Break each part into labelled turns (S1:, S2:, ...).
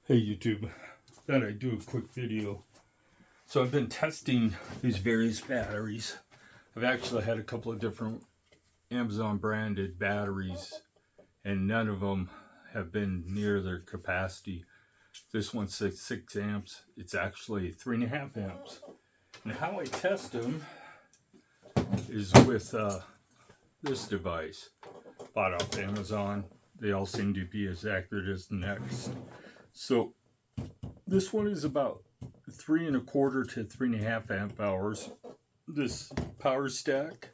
S1: Hey YouTube, thought I'd do a quick video. So I've been testing these various batteries. I've actually had a couple of different Amazon branded batteries and none of them have been near their capacity. This one's 6 amps, it's actually 3.5 amps. And how I test them is with this device. Bought off Amazon. They all seem to be as accurate as the next. So this one is about 3.25 to 3.5 amp hours. This power stack,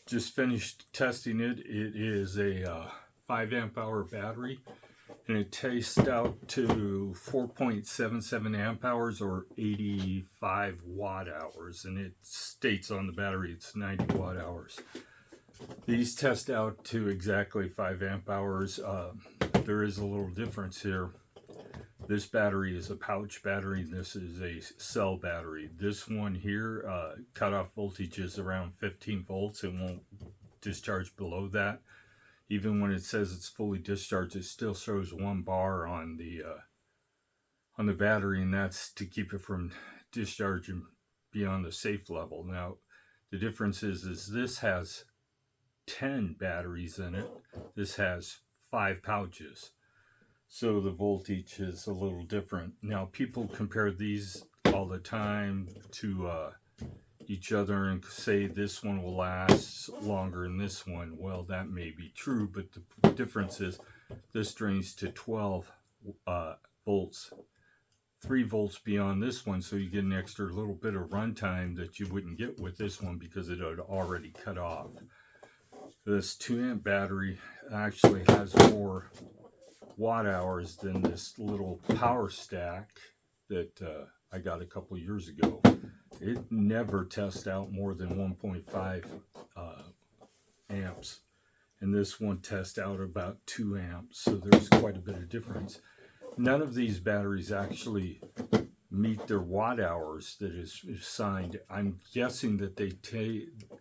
S1: just finished testing it. It is a 5 amp hour battery and it tastes out to 4.77 amp hours or 85 watt hours, and it states on the battery it's 90 watt hours. These test out to exactly 5 amp hours. There is a little difference here. This battery is a pouch battery. This is a cell battery. This one here, cutoff voltage is around 15 volts. It won't discharge below that. Even when it says it's fully discharged, it still shows 1 bar on the battery, and that's to keep it from discharging beyond the safe level. Now, the difference is this has 10 batteries in it. This has 5 pouches. So the voltage is a little different. Now, people compare these all the time to each other and say this one will last longer than this one. Well, that may be true, but the difference is this drains to 12 volts, 3 volts beyond this one, so you get an extra little bit of runtime that you wouldn't get with this one because it had already cut off. This 2 amp battery actually has more watt hours than this little power stack that I got a couple years ago. It never tests out more than 1.5 amps, and this one tests out about 2 amps, so there's quite a bit of difference. None of these batteries actually meet their watt hours that is signed. I'm guessing that they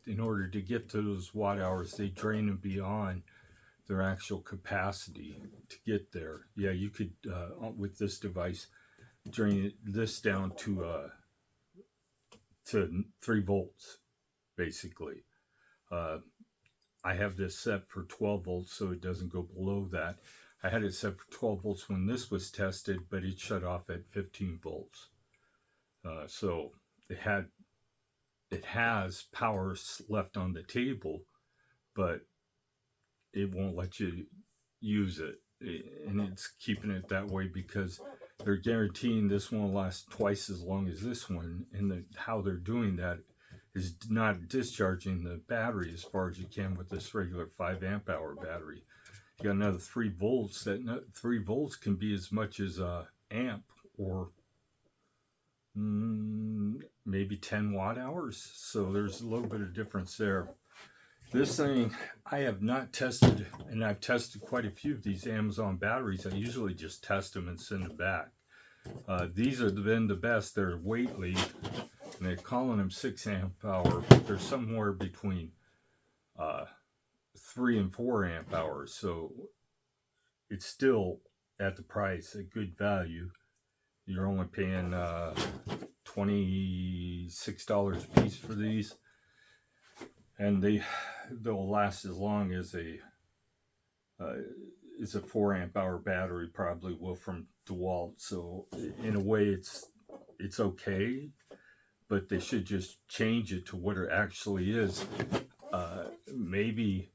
S1: in order to get to those watt hours, they drain them beyond their actual capacity to get there. Yeah, you could with this device drain this down to 3 volts basically. I have this set for 12 volts so it doesn't go below that. I had it set for 12 volts when this was tested, but it shut off at 15 volts. So it has power left on the table, but it won't let you use it, and it's keeping it that way because they're guaranteeing this one will last twice as long as this one, and how they're doing that is not discharging the battery as far as you can with this regular 5 amp hour battery. You got another 3 volts. That 3 volts can be as much as a amp or maybe 10 watt hours, so there's a little bit of difference there. This thing I have not tested, and I've tested quite a few of these Amazon batteries. I usually just test them and send them back. These have been the best. They're waitley, and they're calling them 6 amp hour, but they're somewhere between 3 and 4 amp hours, so it's still at the price, a good value. You're only paying $26 a piece for these, and they'll last as long as a 4 amp hour battery probably will from dewalt. So in a way it's okay, but they should just change it to what it actually is. Maybe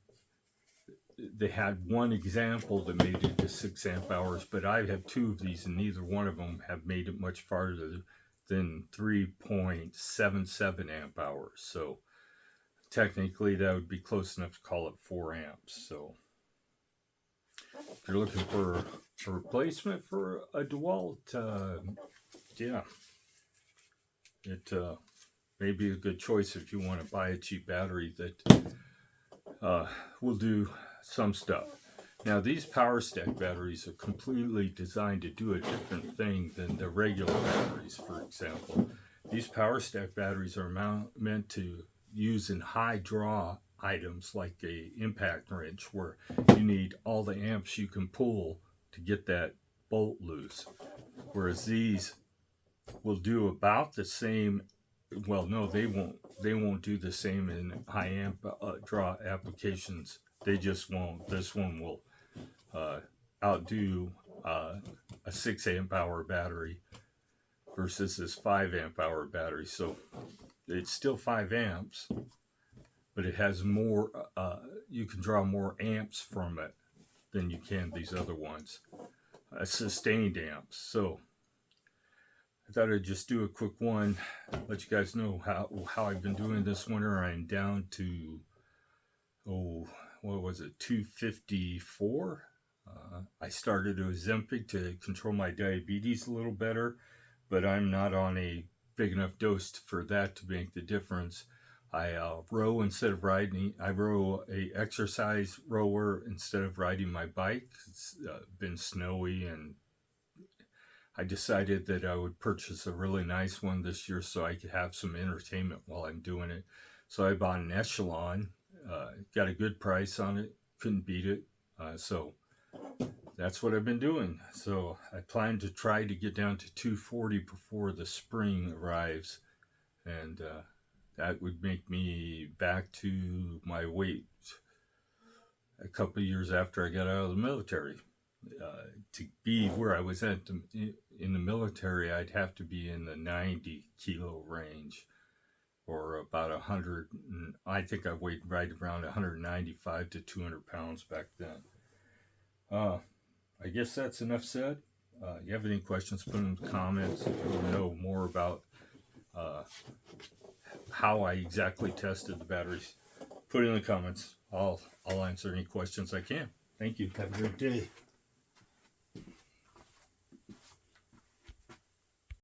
S1: they had one example that made it to 6 amp hours, but I have 2 of these and neither one of them have made it much farther than 3.77 amp hours. So technically that would be close enough to call it 4 amps. So if you're looking for a replacement for a dewalt, yeah, it may be a good choice if you want to buy a cheap battery that will do some stuff. Now, these power stack batteries are completely designed to do a different thing than the regular batteries. For example, these power stack batteries are meant to use in high draw items like a impact wrench, where you need all the amps you can pull to get that bolt loose. Whereas these will do about the same. Well, no, they won't. They won't do the same in high amp draw applications. They just won't. This one will outdo a 6 amp hour battery versus this 5 amp hour battery. So it's still 5 amps, but it has more. You can draw more amps from it than you can these other ones. Sustained amps. So I thought I'd just do a quick one, let you guys know how I've been doing this winter. I'm down to, what was it, 254. I started Ozempic to control my diabetes a little better, but I'm not on a big enough dose for that to make the difference. I row instead of riding. I row a exercise rower instead of riding my bike. It's been snowy, and I decided that I would purchase a really nice one this year so I could have some entertainment while I'm doing it. So I bought an Echelon, got a good price on it, couldn't beat it. So that's what I've been doing. So I plan to try to get down to 240 before the spring arrives, and that would make me back to my weight a couple of years after I got out of the military. To be where I was at in the military, I'd have to be in the 90 kilo range, or about 100. I think I weighed right around 195 to 200 pounds back then. I guess that's enough said. You have any questions, put them in the comments. If you want to know more about how I exactly tested the batteries, put it in the comments. I'll answer any questions I can. Thank you. Have a great day.